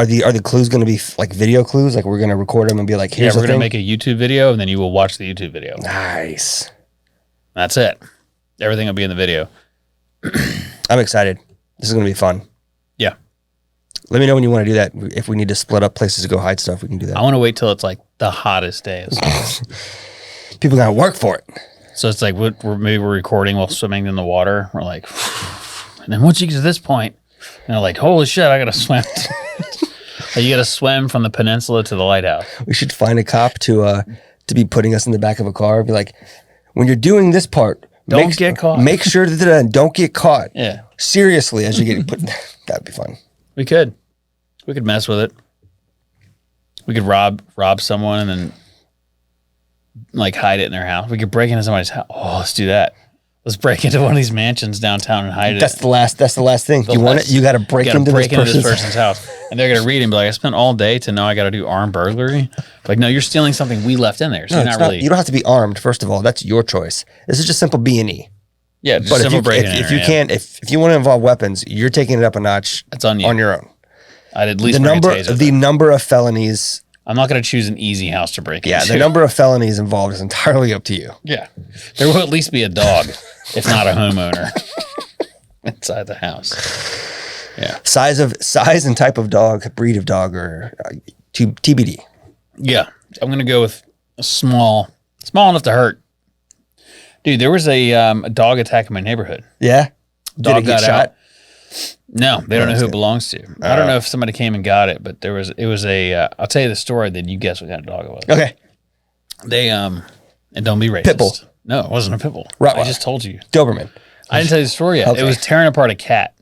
the clues going to be like video clues? Like we're going to record them and be like, here's we're going to make a YouTube video and then you will watch the YouTube video. Nice. That's it. Everything will be in the video. I'm excited. This is going to be fun. Yeah. Let me know when you want to do that. If we need to split up places to go hide stuff, we can do that. I want to wait till it's like the hottest day. People got to work for it. So it's like maybe we're recording while swimming in the water. We're like, and then once you get to this point, they're like, holy shit, I got to swim. You got to swim from the peninsula to the lighthouse. We should find a cop to be putting us in the back of a car. Be like, when you're doing this part, don't get caught. Make sure that don't get caught. Yeah. Seriously, as you get put, that'd be fun. We could mess with it. We could rob someone and then like hide it in their house. We could break into somebody's house. Oh, let's do that. Let's break into one of these mansions downtown and hide it. That's the last thing. You want it? You got to break into this person's house. And they're going to read it and be like, I spent all day to know I got to do armed burglary. Like, no, you're stealing something we left in there. So you're not really. You don't have to be armed, first of all. That's your choice. This is just simple B&E. Yeah, just simple break in. If you want to involve weapons, you're taking it up a notch. That's on you. On your own. I'd at least the number of felonies. I'm not going to choose an easy house to break into. Yeah, the number of felonies involved is entirely up to you. Yeah. There will at least be a dog, if not a homeowner, inside the house. Yeah. Size and type of dog, breed of dog, or TBD. Yeah. I'm going to go with a small enough to hurt. Dude, there was a dog attack in my neighborhood. Yeah? Dog Did it get got shot? out. No, they don't know who it belongs to. I don't know if somebody came and got it, but it was a, I'll tell you the story, then you guess what kind of dog it was. Okay. They, and don't be racist. Pitbull. No, it wasn't a pitbull. Rottweiler. I just told you. Doberman. I didn't tell you the story yet. Okay. It was tearing apart a cat.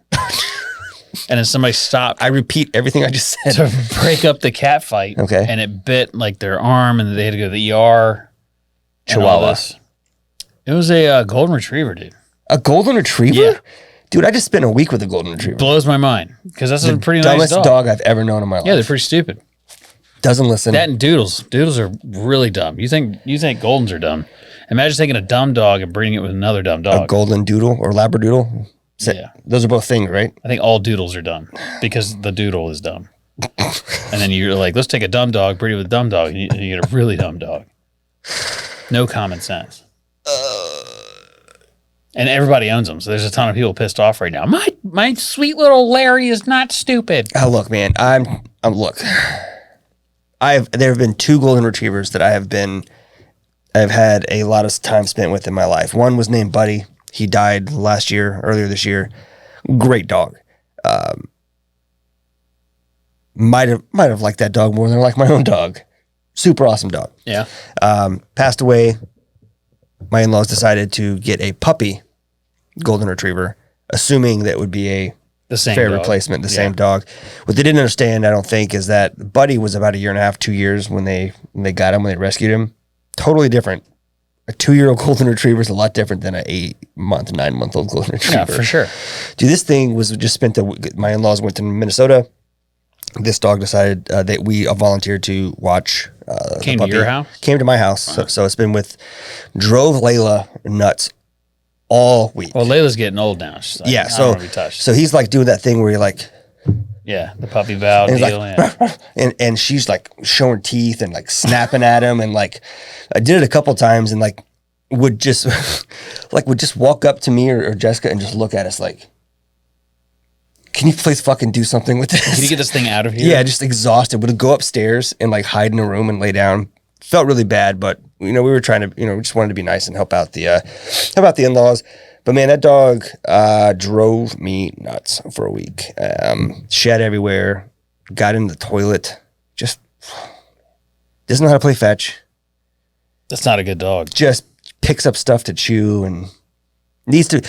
and then somebody stopped I repeat everything I just said. to break up the cat fight. Okay. And it bit like their arm, and they had to go to the ER. and all Chihuahua. this. It was a golden retriever, dude. A golden retriever? Yeah. Dude, I just spent a week with a golden retriever. Blows my mind because that's a pretty nice Dumbest dog. dog I've ever known in my life. Yeah, they're pretty stupid. Doesn't listen. That and doodles. Doodles are really dumb. You think goldens are dumb? Imagine taking a dumb dog and breeding it with another dumb dog. A golden doodle or labradoodle. Yeah. Those are both things, right? I think all doodles are dumb because the doodle is dumb. And then you're like, let's take a dumb dog, breed it with a dumb dog, and you get a really dumb dog. No common sense. And everybody owns them, so there's a ton of people pissed off right now. My sweet little Larry is not stupid. Oh, look, man. Look. There have been 2 golden retrievers that I've had a lot of time spent with in my life. One was named Buddy. He died earlier this year. Great dog. Might have liked that dog more than I like my own dog. Super awesome dog. Yeah. Passed away. My in-laws decided to get a puppy golden retriever, assuming that would be The same fair dog. replacement, same dog. What they didn't understand, I don't think, is that Buddy was about 1.5 2 years when they got him, when they rescued him. Totally different. A 2-year-old golden retriever is a lot different than an 8-month, 9-month-old golden retriever. Yeah, for sure. Dude, this thing was just spent my in-laws went to Minnesota. This dog decided that we volunteered to watch. Came the to your puppy. house? Came to my house. So it's been drove Layla nuts all week. Well, Layla's getting old now. She's like, Yeah, I don't so want to be touched. so he's like doing that thing where you're like, Yeah, the puppy vow and, he's deal. like Yeah. and she's like showing teeth and like snapping at him, and like I did it a couple times, and like would just walk up to me or Jessica and just look at us like, can you please fucking do something with this? Can you get this thing out of here? Yeah, just exhausted. Would go upstairs and like hide in a room and lay down. Felt really bad, but we were trying to, we just wanted to be nice and help out the in-laws. But man, that dog drove me nuts for a week. Shed everywhere, got in the toilet, just doesn't know how to play fetch. That's not a good dog. Just picks up stuff to chew and needs to.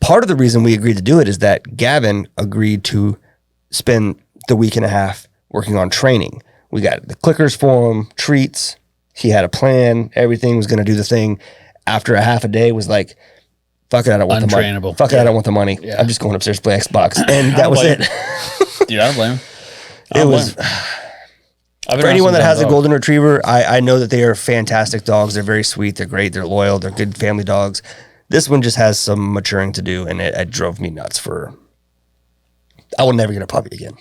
Part of the reason we agreed to do it is that Gavin agreed to spend the 1.5 weeks working on training. We got the clickers for him, treats. He had a plan. Everything was going to do the thing. After a half a day, was like, fuck it, I don't want the money. Untrainable. Fuck it, I don't want the money. Yeah. I'm just going upstairs to play Xbox. And that was it. Dude, I don't blame him. It was. For anyone that has a golden retriever, I know that they are fantastic dogs. They're very sweet. They're great. They're loyal. They're good family dogs. This one just has some maturing to do, and it drove me nuts I will never get a puppy again.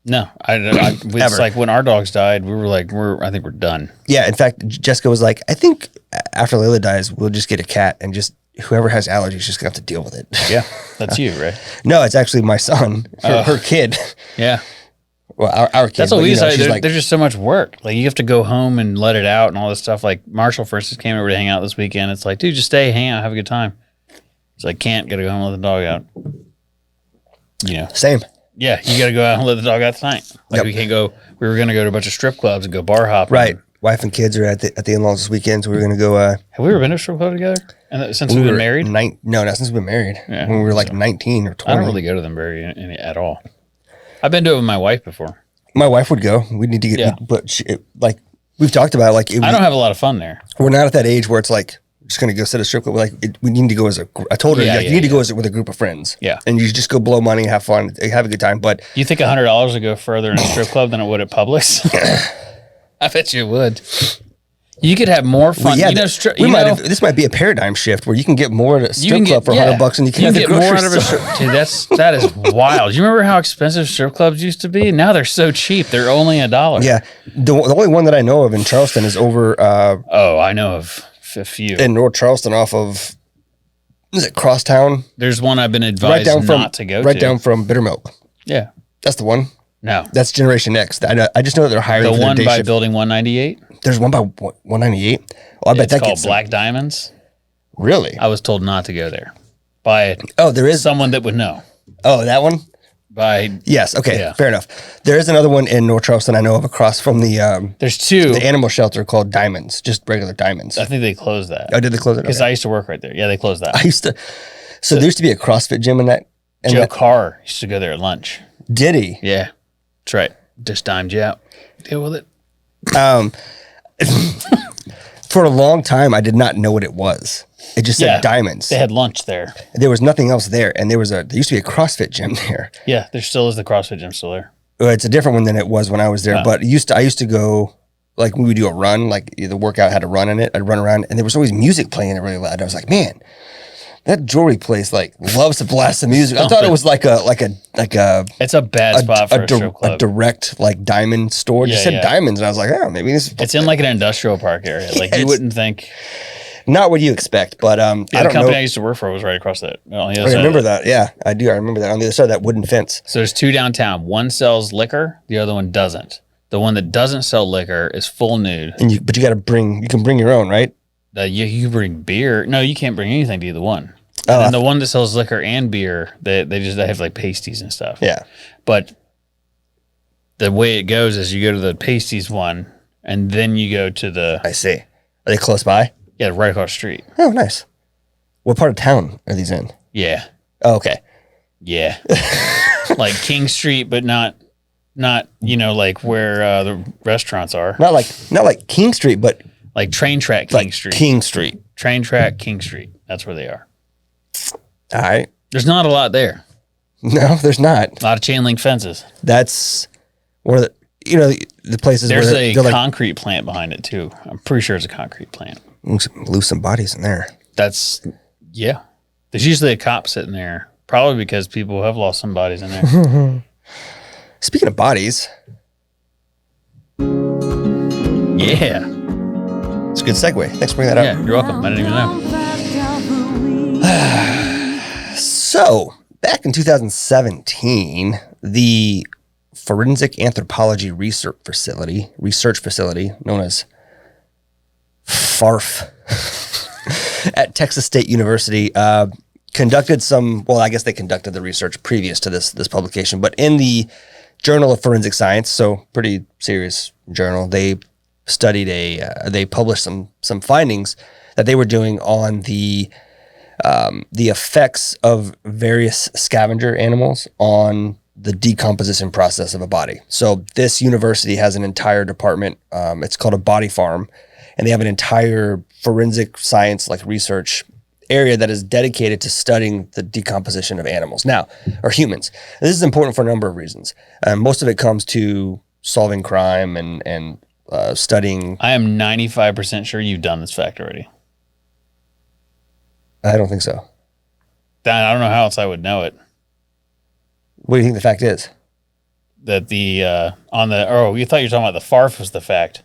No, it's like when our dogs died, we were like, I think we're done. Yeah, in fact, Jessica was like, I think after Layla dies, we'll just get a cat, and just whoever has allergies just gonna have to deal with it. Yeah, that's you, right? No, it's actually my son, her kid. Yeah. Well, our kid. That's what but, we you know, decided. she's like, There's just so much work. Like, you have to go home and let it out and all this stuff. Like, Marshall, for instance, came over to hang out this weekend. It's like, dude, just stay, hang out, have a good time. He's like, gotta go home and let the dog out. Same. Yeah, you gotta go out and let the dog out tonight. Like, Yep. we can't go. We were gonna go to a bunch of strip clubs and go bar hopping. Right. Wife and kids are at the in-laws this weekend, so we're gonna go. Have we ever been to a strip club together? And since we've been married? No, not since we've been married. Yeah, When we were like 19 or 20. I don't really go to them very at all. I've been to it with my wife before. My wife would go. We need to get, Yeah. but like we've talked about, like I don't have a lot of fun there. we're not at that age where it's like just gonna go sit at a strip club. We need to go as I told her, Yeah, you need to go with a group of friends. Yeah. and you just go blow money, have fun, have a good time. But You think $100 would go further in a strip club than it would at Publix? I bet you it would. You could have more fun. yeah, This this might be a paradigm shift where you can get more at a strip club for $100 than you can at the get grocery more out of a store. strip. Dude, that is wild. You remember how expensive strip clubs used to be? Now they're so cheap. They're only $1. Yeah, the only one that I know of in Charleston is over Oh, I know of a few. in North Charleston off of is it Crosstown? There's one I've been Right advised down from not to go to. right down from Bittermilk. Yeah. That's the one. No. That's Generation X. I just know that they're hiring The for their one day by shift. Building 198. There's one by 198. Oh, I bet It's that called gets Black Diamonds. Really? I was told not to go there by Oh, there is. someone that would know. Oh, that one. By Yes. Okay. Yeah. Fair enough. There is another one in North Charleston I know of across from the there's two. animal shelter called Diamonds, just regular Diamonds. I think they closed that. Oh, did they close it? Because Okay. I used to work right there. Yeah, they closed that. I used to. So there used to be a CrossFit gym in And Joe Carr used to go there at lunch. did he? Yeah, that's right. Just dimed you out. Deal with it. For a long time, I did not know what it was. It just said diamonds. They had lunch there. There was nothing else there, and there used to be a CrossFit gym there. Yeah, there still is the CrossFit gym still there. It's a different one than it was when I was there, but I used to go, like, we would do a run, like the workout had a run in it. I'd run around, and there was always music playing really loud. I was like, man, that jewelry place like loves to blast the music. I thought it was like a It's a bad spot for a strip club. a direct like diamond store. It just said diamonds, and I was like, oh, maybe this. It's in like an industrial park area. Like you wouldn't think. Not what you expect, but I don't know. The company I used to work for was right across that. I remember that. Yeah, I do. I remember that on the other side of that wooden fence. So there's two downtown. One sells liquor. The other one doesn't. The one that doesn't sell liquor is full nude. But you got to you can bring your own, right? You bring beer. No, you can't bring anything to either one. And the one that sells liquor and beer, they have like pasties and stuff. Yeah. But the way it goes is you go to the pasties one, and then you go to the. I see. Are they close by? Yeah, right across the street. Oh, nice. What part of town are these in? Yeah. Oh, okay. Yeah. Like King Street, but not like where the restaurants are. Not like King Street, but like train track King Street. King Street. Train track King Street. That's where they are. All right. There's not a lot there. No, there's not. A lot of chain link fences. That's one of the places There's where a concrete plant behind it too. I'm pretty sure it's a concrete plant. Lose some bodies in there. There's usually a cop sitting there, probably because people have lost some bodies in there. Speaking of bodies. Yeah. It's a good segue. Thanks for bringing that up. Yeah, you're welcome. I didn't even know. So, back in 2017, the Forensic Anthropology Research Facility, known as FARF, at Texas State University, conducted they conducted the research previous to this publication, but in the Journal of Forensic Science, so pretty serious journal, they published some findings that they were doing on the effects of various scavenger animals on the decomposition process of a body. So this university has an entire department. It's called a body farm, and they have an entire forensic science research area that is dedicated to studying the decomposition of animals or humans. And this is important for a number of reasons. Most of it comes to solving crime and studying. I am 95% sure you've done this fact already. I don't think so. I don't know how else I would know it. What do you think the fact is? That you thought you were talking about the FARF was the fact.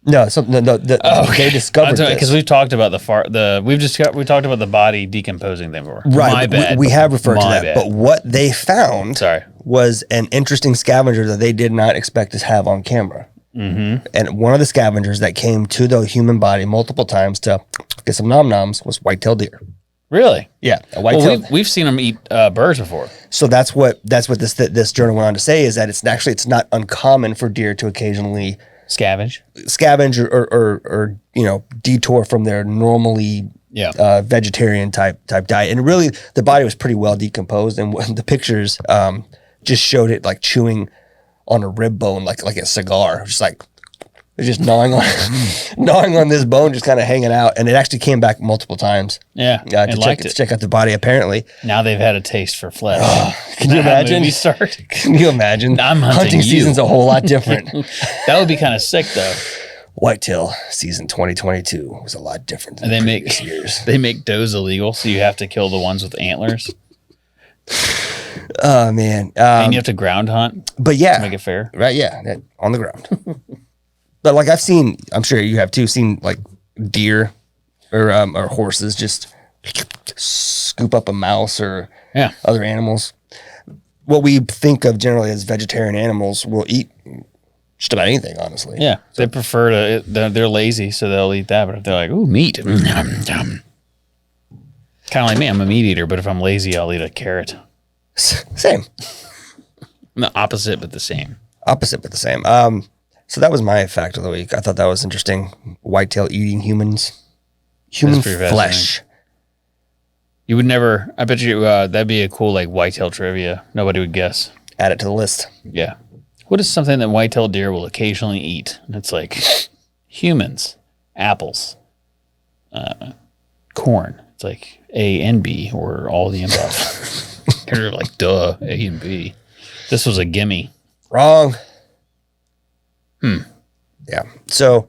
No, they discovered this. Because we've talked about we talked about the body decomposing thing before. Right. My bad. We have referred to that. Bad. But what they found was an interesting scavenger that they did not expect to have on camera. Mm-hmm. And one of the scavengers that came to the human body multiple times to get some nom-noms was white-tailed deer. Really? Yeah. We've seen them eat birds before. So that's what this journal went on to say, is that it's not uncommon for deer to occasionally scavenge or detour from their normally vegetarian type diet. And really, the body was pretty well decomposed, and the pictures just showed it like chewing on a rib bone like a cigar, just gnawing on this bone, just kind of hanging out. And it actually came back multiple times. Yeah, to check out the body. Apparently, now they've had a taste for flesh. Can you imagine? Can you imagine? I'm hunting season's a whole lot different. That would be kind of sick, though. Whitetail season 2022 was a lot different than previous years. They make does illegal, so you have to kill the ones with antlers. Oh man! And you have to ground hunt. But yeah, to make it fair, right? Yeah, on the ground. But I've seen, I'm sure you have too, seen deer or horses just scoop up a mouse or other animals. What we think of generally as vegetarian animals will eat just about anything, honestly. Yeah, they prefer they're lazy, so they'll eat that. But if they're like, ooh, meat. Kind of like me, I'm a meat eater, but if I'm lazy, I'll eat a carrot. Same. I'm the opposite, but the same. So that was my fact of the week. I thought that was interesting. Whitetail eating human flesh. You would never. I bet you that'd be a cool like whitetail trivia. Nobody would guess. Add it to the list. Yeah. What is something that white-tailed deer will occasionally eat? And it's like humans, apples, corn. It's like A and B or all the above. You're like, duh, A and B. This was a gimme. Wrong. Yeah. So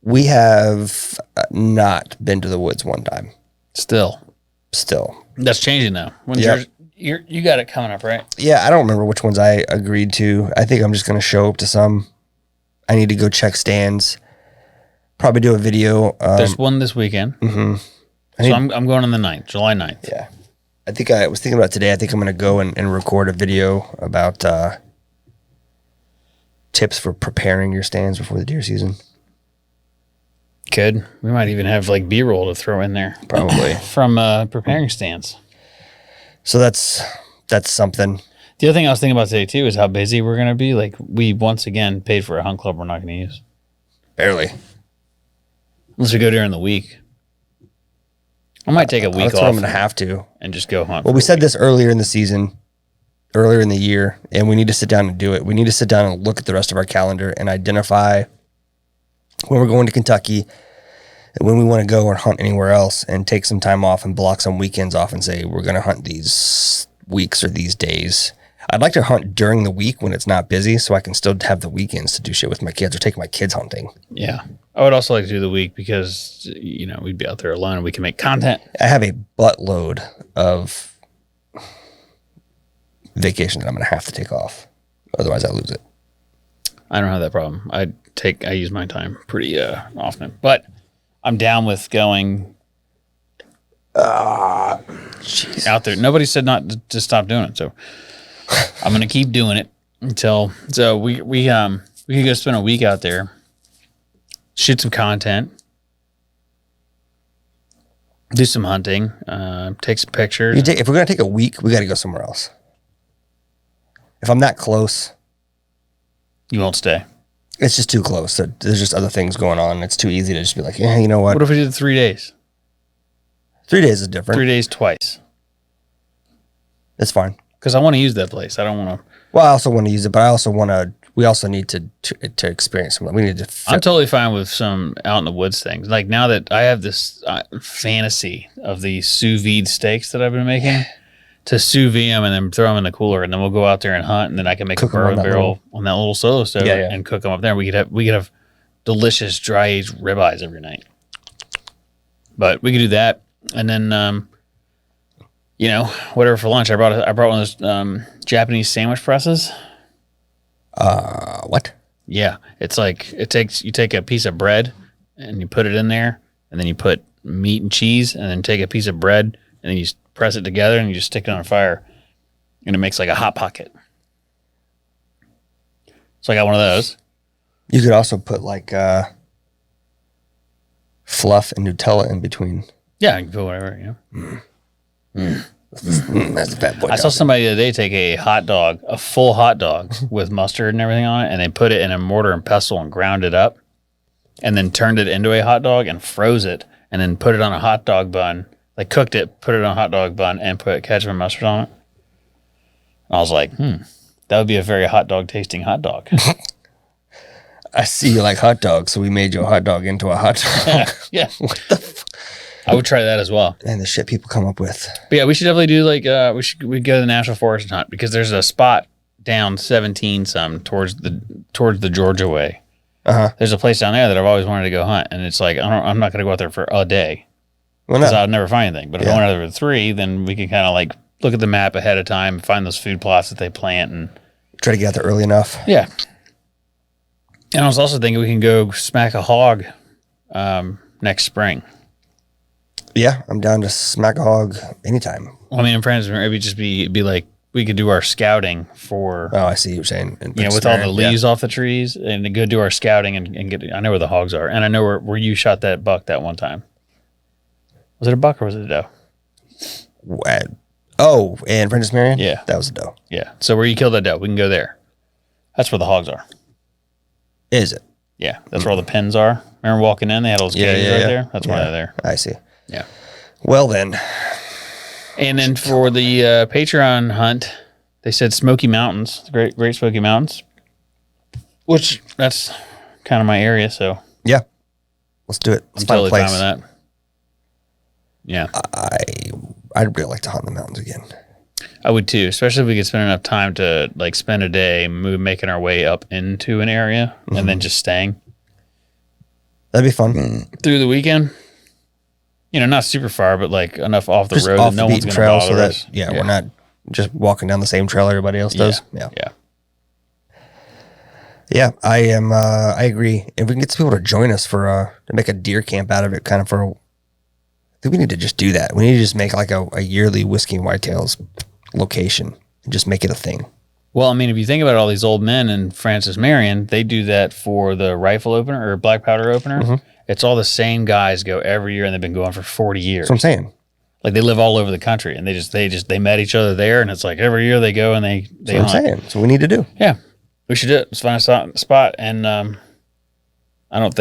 we have not been to the woods one time. Still. That's changing now. When's Yep. you got it coming up, right? Yeah, I don't remember which ones I agreed to. I think I'm just going to show up to some. I need to go check stands. Probably do a video. There's one this weekend. So I'm going on the 9th, July 9th. Yeah. I think I was thinking about today. I think I'm going to go and record a video about tips for preparing your stands before the deer season. Could. We might even have like B-roll to throw in there. Probably. From preparing stands. So that's something. The other thing I was thinking about today too is how busy we're going to be. Like we once again paid for a hunt club we're not going to use. Barely. Unless we go during the week. I might take a week That's off what I'm going to have to. and just go hunt. Well, we said this earlier in the season, earlier in the year, and we need to sit down and do it. We need to sit down and look at the rest of our calendar and identify when we're going to Kentucky and when we want to go or hunt anywhere else and take some time off and block some weekends off and say, we're going to hunt these weeks or these days. I'd like to hunt during the week when it's not busy so I can still have the weekends to do shit with my kids or take my kids hunting. Yeah. I would also like to do the week because, we'd be out there alone and we can make content. I have a buttload of vacation that I'm going to have to take off. Otherwise, I lose it. I don't have that problem. I use my time pretty often. But I'm down with going out there. Nobody said not to stop doing it. So I'm going to keep doing it until we could go spend a week out there, shoot some content, do some hunting, take some pictures. If we're going to take a week, we got to go somewhere else. If I'm that close, You won't stay. it's just too close. There's just other things going on. It's too easy to just be like, yeah, you know what? What if we did 3 days? 3 days is different. 3 days twice. It's fine. Because I want to use that place. I don't want to. Well, I also want to use it, but I also want to. We also need to experience something. We need to. I'm totally fine with some out in the woods things. Like now that I have this fantasy of the sous vide steaks that I've been making, to sous vide them and then throw them in the cooler, and then we'll go out there and hunt, and then I can make Cook a 'em on bourbon that barrel on that little solo stove Yeah. and cook them up there. We could have delicious dry aged ribeyes every night. But we could do that, and then whatever for lunch. I brought one of those Japanese sandwich presses. What? Yeah, it's like you take a piece of bread and you put it in there, and then you put meat and cheese, and then take a piece of bread and then you press it together and you just stick it on fire, and it makes like a hot pocket. So I got one of those. You could also put like fluff and Nutella in between. Yeah, you can put whatever. That's a bad boy. I saw somebody the other day take a full hot dog with mustard and everything on it, and they put it in a mortar and pestle and ground it up, and then turned it into a hot dog and froze it, and then put it on a hot dog bun. They cooked it, put it on a hot dog bun, and put ketchup and mustard on it. And I was like, that would be a very hot dog tasting hot dog. I see you like hot dogs, so we made your hot dog into a hot dog. Yeah. I would try that as well. And the shit people come up with. But yeah, we should definitely do we go to the National Forest and hunt, because there's a spot down 17 some towards the Georgia way. There's a place down there that I've always wanted to go hunt, and it's like I'm not going to go out there for a day because I'll never find anything. But if I went out there for 3, then we can kind of like look at the map ahead of time, find those food plots that they plant, and try to get out there early enough. Yeah. And I was also thinking we can go smack a hog next spring. Yeah, I'm down to smack a hog anytime. Well, I mean, in France, maybe just be like, we could do our scouting for. Oh, I see what you're saying. With all the leaves off the trees, and go do our scouting and get. I know where the hogs are, and I know where you shot that buck that one time. Was it a buck or was it a doe? Oh, in Princess Marion? Yeah, that was a doe. Yeah, so where you killed that doe, we can go there. That's where the hogs are. Is it? Yeah, that's where all the pens are. Remember walking in, they had all those cages right there. That's why they're there. I see. Yeah. Well then, And then for the Patreon hunt, they said Smoky Mountains, the Great Smoky Mountains, which that's kind of my area. So Yeah, let's do it. Let's I'm find totally a place. fine with that. Yeah, I'd really like to hunt in the mountains again. I would too, especially if we could spend enough time to like spend a day making our way up into an area and then just staying That'd be fun. through the weekend. You know, not super far, but like enough off the Just road off that the no one's beaten going to trail, bother so that us. we're not just walking down the same trail everybody else does. Yeah. Yeah, I am. I agree. If we can get some people to join us for to make a deer camp out of it, kind of I think we need to just do that. We need to just make like a yearly whiskey and whitetails location and just make it a thing. Well, I mean, if you think about all these old men in Francis Marion, they do that for the rifle opener or black powder opener. It's all the same guys go every year, and they've been going for 40 years. That's what I'm saying. Like they live all over the country, and they met each other there, and it's like every year they go and they That's what I'm hunt. saying. So we need to do. Yeah, we should do it. Let's find a spot, and I don't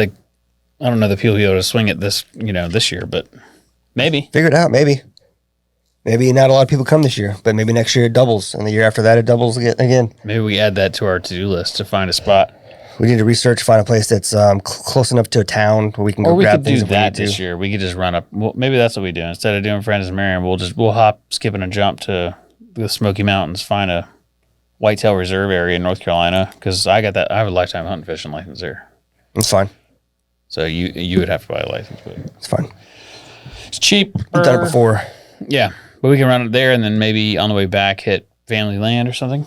know that people will be able to swing it this year, but maybe. Figure it out. Maybe not a lot of people come this year, but maybe next year it doubles, and the year after that it doubles again. Maybe we add that to our to-do list to find a spot. We need to research, find a place that's close enough to a town where we can go Or we grab could things do if we need that to. this year. We could just run up. Well, maybe that's what we do. Instead of doing Francis Marion, we'll hop, skip, and a jump to the Smoky Mountains, find a whitetail reserve area in North Carolina, because I have a lifetime hunting fishing license there. It's fine. So you would have to buy a license, but It's fine. it's cheap. I've done it before. Yeah, but we can run it there, and then maybe on the way back hit family land or something.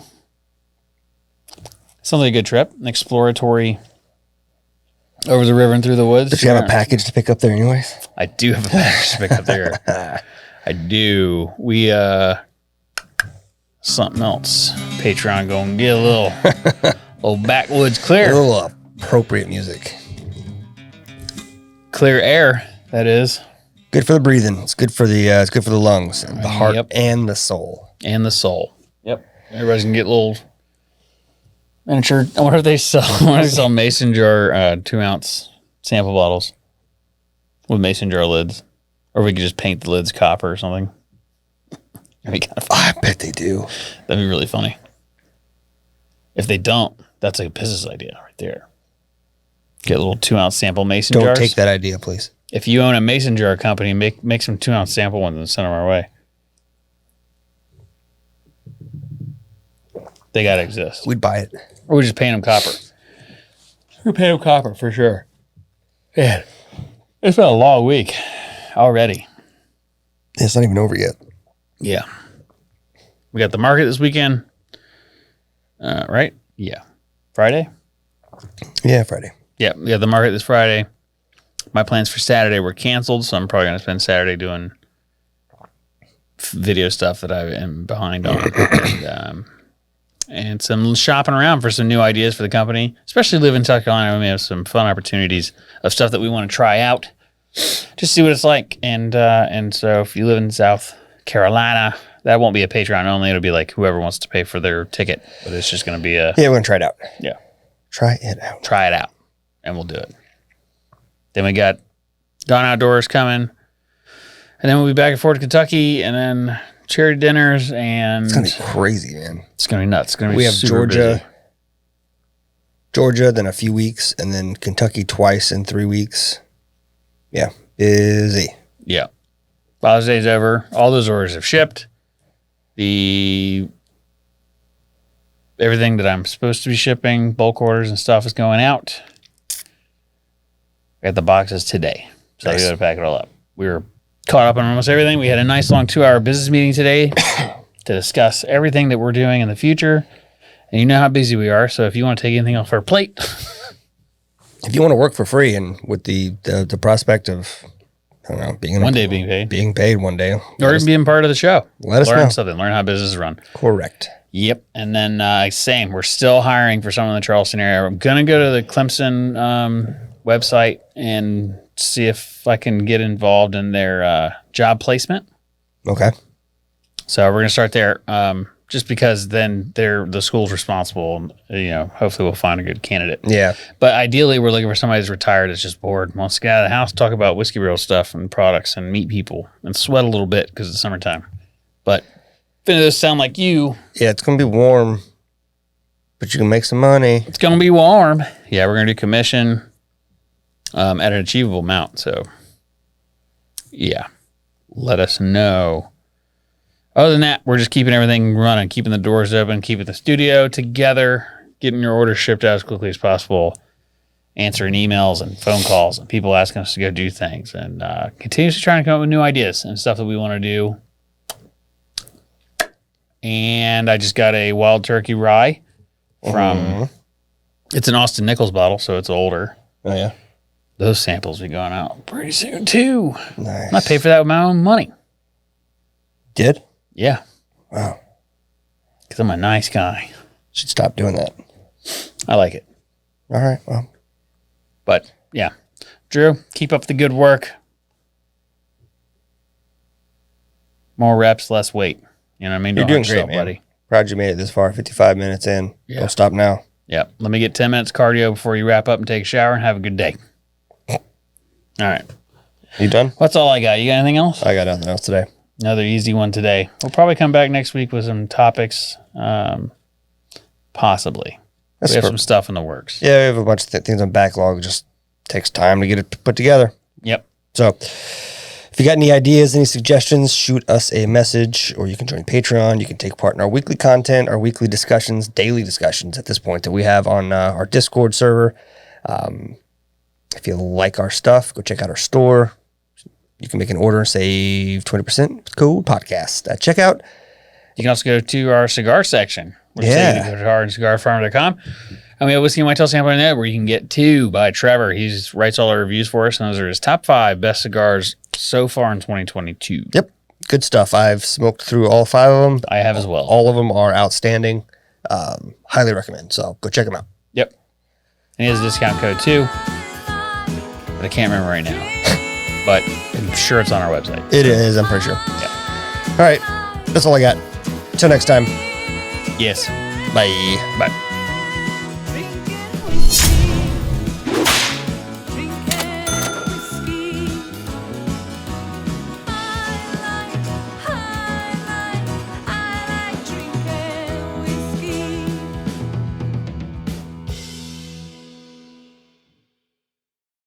Sounds like a good trip, an exploratory over the river and through the woods. Did you have a package to pick up there anyways? I do have a package to pick up there. I do. We something else. Patreon gonna get a little backwoods A clear. little appropriate music. Clear air, that is. Good for the breathing. It's good for the lungs, and the heart, Yep. and the soul. And the soul. Yep. Everybody's gonna get little miniature. I wonder if they sell mason jar 2-ounce sample bottles with mason jar lids. Or we could just paint the lids copper or something. That'd be kind of fun. I bet they do. That'd be really funny. If they don't, that's a business idea right there. Get a little 2-ounce sample mason Don't jars. take that idea, please. If you own a mason jar company, make some 2-ounce sample ones and send them our way. They gotta exist. We'd buy it. Or we just paint them copper. We paint them copper for sure. Man, it's been a long week already. It's not even over yet. Yeah. We got the market this weekend. Right? Yeah. Friday? Yeah, Friday. Yeah, we got the market this Friday. My plans for Saturday were canceled, so I'm probably going to spend Saturday doing video stuff that I am behind on. And some shopping around for some new ideas for the company. Especially living in South Carolina, we may have some fun opportunities of stuff that we want to try out. Just see what it's like. And so if you live in South Carolina, that won't be a Patreon only. It'll be like whoever wants to pay for their ticket. But it's just going to be Yeah, we're going to try it out. Yeah. Try it out. Try it out. And we'll do it. Then we got Gone Outdoors coming. And then we'll be back and forth to Kentucky. And then charity dinners. And It's going to be crazy, man. it's going to be nuts. It's going to be We have super busy. Georgia, then a few weeks, and then Kentucky twice in 3 weeks. Yeah, busy. Yeah. Father's Day's over. All those orders have shipped. Everything that I'm supposed to be shipping, bulk orders and stuff is going out. I got the boxes today. So Nice. I got to pack it all up. We were caught up on almost everything. We had a nice long 2-hour business meeting today to discuss everything that we're doing in the future. And you know how busy we are. So if you want to take anything off our plate, If you want to work for free and with the prospect of, I don't know, being one day being paid, one day, or even being part of the show, let us learn know. something, learn how business is run. Correct. Yep. And then same, we're still hiring for someone in the Charleston area. I'm going to go to the Clemson website and see if I can get involved in their job placement. Okay. So we're going to start there just because then the school's responsible. Hopefully we'll find a good candidate. Yeah. But ideally, we're looking for somebody who's retired that's just bored, wants to get out of the house, talk about whiskey barrel stuff and products and meet people and sweat a little bit because it's summertime. But if any of those sound like you, Yeah, it's going to be warm, but you can make some money. it's going to be warm. Yeah, we're going to do commission at an achievable amount. So, yeah, let us know. Other than that, we're just keeping everything running, keeping the doors open, keeping the studio together, getting your orders shipped out as quickly as possible, answering emails and phone calls and people asking us to go do things, and continuously trying to come up with new ideas and stuff that we want to do. And I just got a wild turkey rye from, it's an Austin Nichols bottle, so it's older. Oh, yeah. Those samples will be going out pretty soon, too. Nice. I paid for that with my own money. Did? Yeah. Wow. Because I'm a nice guy. Should stop doing that. I like it. All right. Well, But, yeah. Drew, keep up the good work. More reps, less weight. You know what I mean? you're Don't doing hurt great, yourself, man. buddy. Proud you made it this far. 55 minutes in. Yeah. Don't stop now. Yeah. Let me get 10 minutes cardio before you wrap up and take a shower, and have a good day. All right. You done? That's all I got. You got anything else? I got nothing else today. Another easy one today. We'll probably come back next week with some topics, possibly. We have some stuff in the works. Yeah, we have a bunch of things on backlog. It just takes time to get it put together. Yep. So if you got any ideas, any suggestions, shoot us a message, or you can join Patreon. You can take part in our weekly content, our weekly discussions, daily discussions at this point that we have on our Discord server. If you like our stuff, go check out our store. You can make an order and save 20% with code podcast at checkout. You can also go to our cigar section. Which Yeah. you can go to cigarfarmer.com. And we have Whiskey and Whitetail sampling there, where you can get 2 by Trevor. He writes all our reviews for us, and those are his top 5 best cigars so far in 2022. Yep. Good stuff. I've smoked through all 5 of them. I have as well. All of them are outstanding. Highly recommend. So go check them out. Yep. And he has a discount code too, but I can't remember right now. But I'm sure it's on our website. It is, I'm pretty sure. Yeah. All right. That's all I got. Till next time. Yes. Bye. Bye.